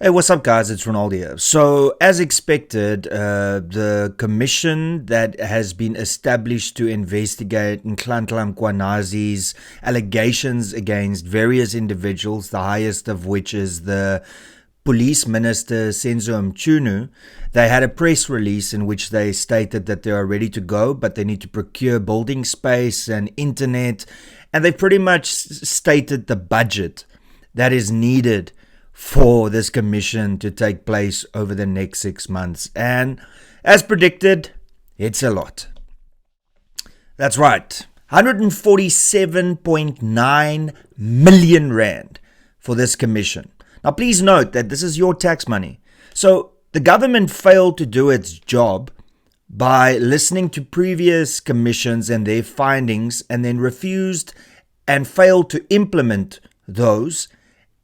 Hey, what's up, guys? It's Renaldo here. So, as expected, the commission that has been established to investigate Nhlanhla Mkhwanazi's allegations against various individuals, the highest of which is the Police Minister Senzo Mchunu, they had a press release in which they stated that they are ready to go, but they need to procure building space and internet, and they pretty much stated the budget that is needed for this commission to take place over the next 6 months. And as predicted, it's a lot. That's right, 147.9 million rand for this commission. Now, please note that this is your tax money. So the government failed to do its job by listening to previous commissions and their findings, and then refused and failed to implement those.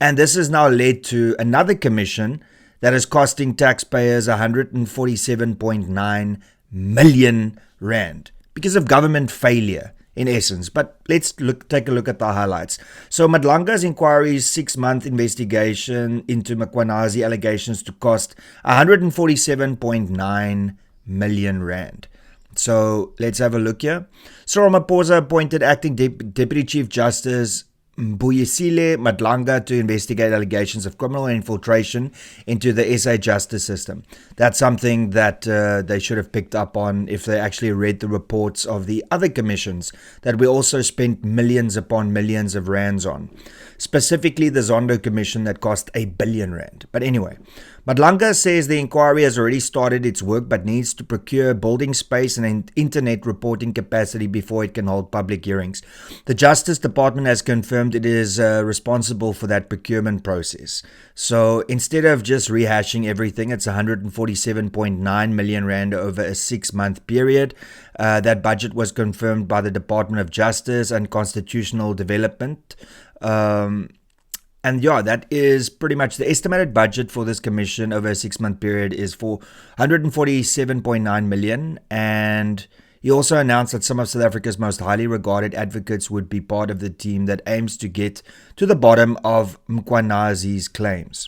And this has now led to another commission that is costing taxpayers 147.9 million rand because of government failure, in essence. But let's take a look at the highlights. So Madlanga's inquiry's 6-month investigation into Mkhwanazi allegations to cost 147.9 million rand. So let's have a look here. Cyril Ramaphosa appointed acting Deputy Chief Justice Mbuyisile Madlanga to investigate allegations of criminal infiltration into the SA justice system. That's something that they should have picked up on if they actually read the reports of the other commissions that we also spent millions upon millions of rands on. Specifically the Zondo Commission that cost 1 billion rand. But anyway, Madlanga says the inquiry has already started its work but needs to procure building space and internet reporting capacity before it can hold public hearings. The Justice Department has confirmed it is responsible for that procurement process. So instead of just rehashing everything, it's 147.9 million rand over a 6-month period. That budget was confirmed by the Department of Justice and Constitutional Development. And yeah, that is pretty much the estimated budget for this commission over a 6-month period is for 147.9 million. And he also announced that some of South Africa's most highly regarded advocates would be part of the team that aims to get to the bottom of Mkhwanazi's claims.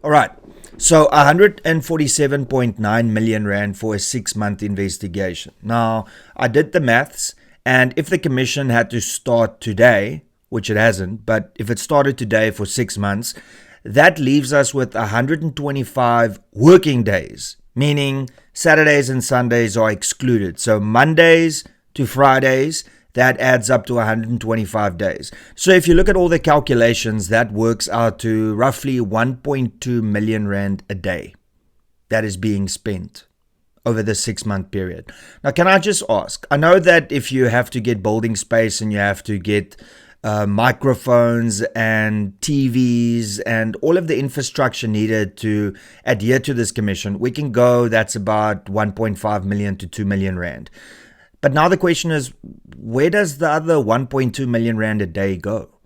All right, so 147.9 million rand for a 6-month investigation. Now, I did the maths, and if the commission had to start today, which it hasn't, but if it started today for 6 months, that leaves us with 125 working days, meaning Saturdays and Sundays are excluded. So Mondays to Fridays, that adds up to 125 days. So if you look at all the calculations, that works out to roughly 1.2 million rand a day that is being spent over the 6-month period. Now, can I just ask, I know that if you have to get building space and you have to get microphones and TVs and all of the infrastructure needed to adhere to this commission, we can go, that's about 1.5 million to 2 million rand. But now the question is, where does the other 1.2 million rand a day go?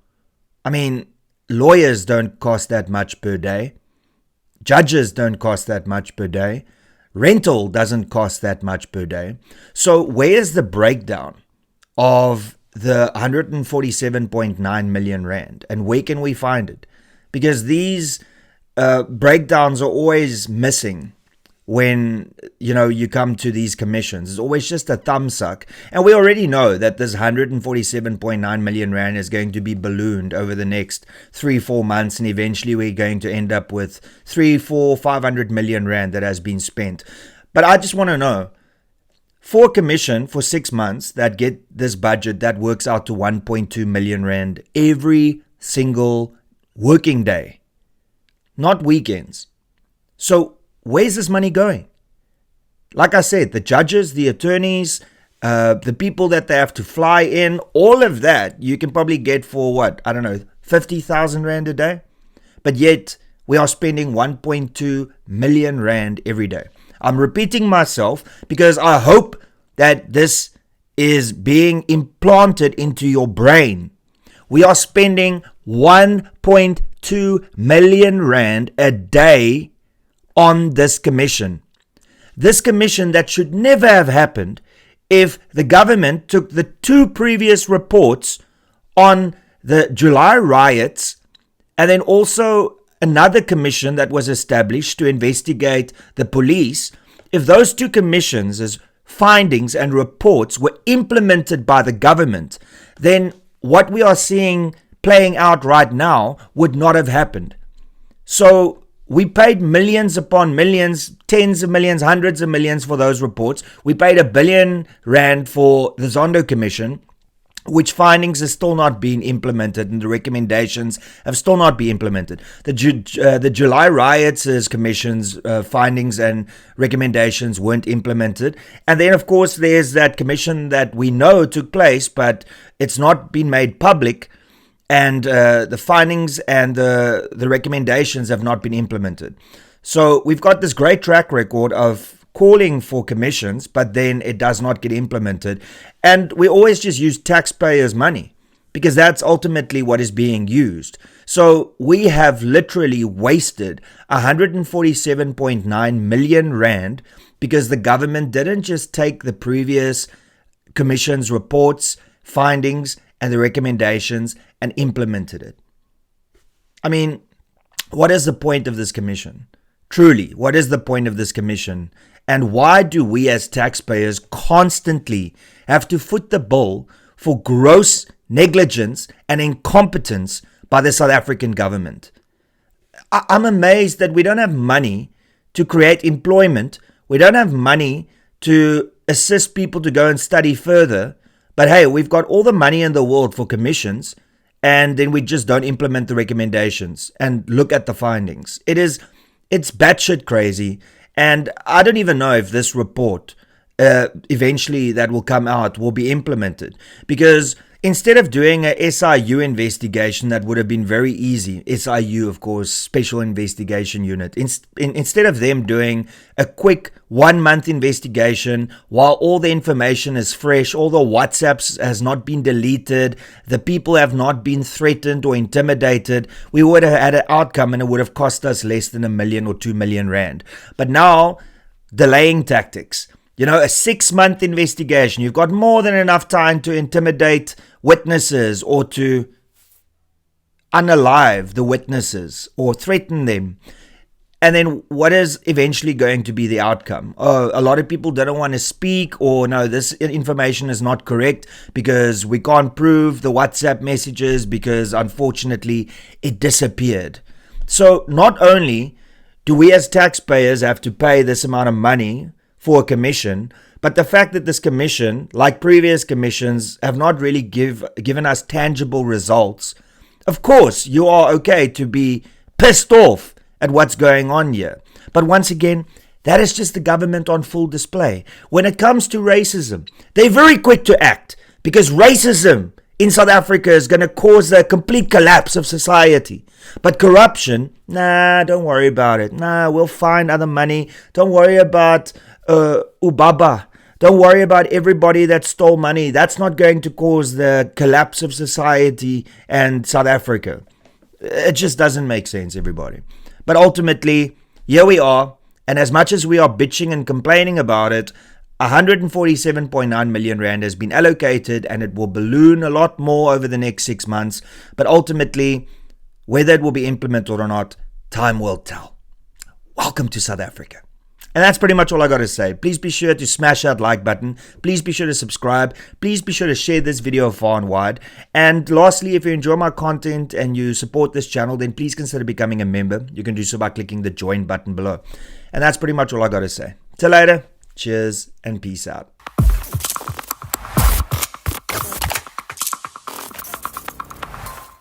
I mean, lawyers don't cost that much per day. Judges don't cost that much per day. Rental doesn't cost that much per day. So where's the breakdown of the 147.9 million rand, and where can we find it? Because these breakdowns are always missing when you come to these commissions. It's always just a thumb suck, and we already know that this 147.9 million rand is going to be ballooned over the next 3-4 months, and eventually we're going to end up with 500 million rand that has been spent. But I just want to know, for a commission for 6 months that get this budget, that works out to 1.2 million rand every single working day, not weekends. So where's this money going? Like I said, the judges, the attorneys, the people that they have to fly in, all of that you can probably get for what? I don't know, 50,000 rand a day? But yet we are spending 1.2 million rand every day. I'm repeating myself because I hope that this is being implanted into your brain. We are spending 1.2 million rand a day on this commission. This commission that should never have happened if the government took the 2 previous reports on the July riots and then also another commission that was established to investigate the police, if those two commissions' findings and reports were implemented by the government, then what we are seeing playing out right now would not have happened. So we paid millions upon millions, tens of millions, hundreds of millions for those reports. We paid R1 billion for the Zondo Commission, which findings have still not been implemented and the recommendations have still not been implemented. The July riots commission's findings and recommendations weren't implemented. And then, of course, there's that commission that we know took place, but it's not been made public. And the findings and the recommendations have not been implemented. So we've got this great track record of calling for commissions, but then it does not get implemented. And we always just use taxpayers' money because that's ultimately what is being used. So we have literally wasted 147.9 million rand because the government didn't just take the previous commission's reports, findings, and the recommendations and implemented it. I mean, what is the point of this commission? Truly, what is the point of this commission? And why do we as taxpayers constantly have to foot the bill for gross negligence and incompetence by the South African government? I'm amazed that we don't have money to create employment. We don't have money to assist people to go and study further. But hey, we've got all the money in the world for commissions, and then we just don't implement the recommendations and look at the findings. It's batshit crazy. And I don't even know if this report eventually that will come out will be implemented, because instead of doing a SIU investigation that would have been very easy, SIU, of course, Special Investigation Unit, instead of them doing a quick 1 month investigation while all the information is fresh, all the WhatsApps has not been deleted, the people have not been threatened or intimidated, we would have had an outcome and it would have cost us less than 1 million or 2 million rand. But now, delaying tactics. You know, a 6-month investigation. You've got more than enough time to intimidate witnesses or to unalive the witnesses or threaten them. And then what is eventually going to be the outcome? Oh, a lot of people don't want to speak, or no, this information is not correct because we can't prove the WhatsApp messages because unfortunately it disappeared. So not only do we as taxpayers have to pay this amount of money for a commission, but the fact that this commission, like previous commissions, have not really given us tangible results. Of course, you are okay to be pissed off at what's going on here. But once again, that is just the government on full display. When it comes to racism, they're very quick to act because racism in South Africa is going to cause the complete collapse of society. But corruption, nah, don't worry about it. Nah, we'll find other money. Don't worry about Ubaba. Don't worry about everybody that stole money. That's not going to cause the collapse of society and South Africa. It just doesn't make sense, everybody. But ultimately, here we are. And as much as we are bitching and complaining about it, 147.9 million rand has been allocated, and it will balloon a lot more over the next 6 months. But ultimately, whether it will be implemented or not, time will tell. Welcome to South Africa. And that's pretty much all I got to say. Please be sure to smash that like button. Please be sure to subscribe. Please be sure to share this video far and wide. And lastly, if you enjoy my content and you support this channel, then please consider becoming a member. You can do so by clicking the join button below. And that's pretty much all I got to say. Till later. Cheers and peace out.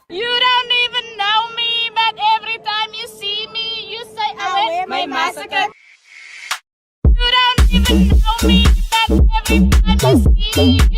You don't even know me, but every time you see me, you say I went my massacre. You don't even know me, but every time you see me,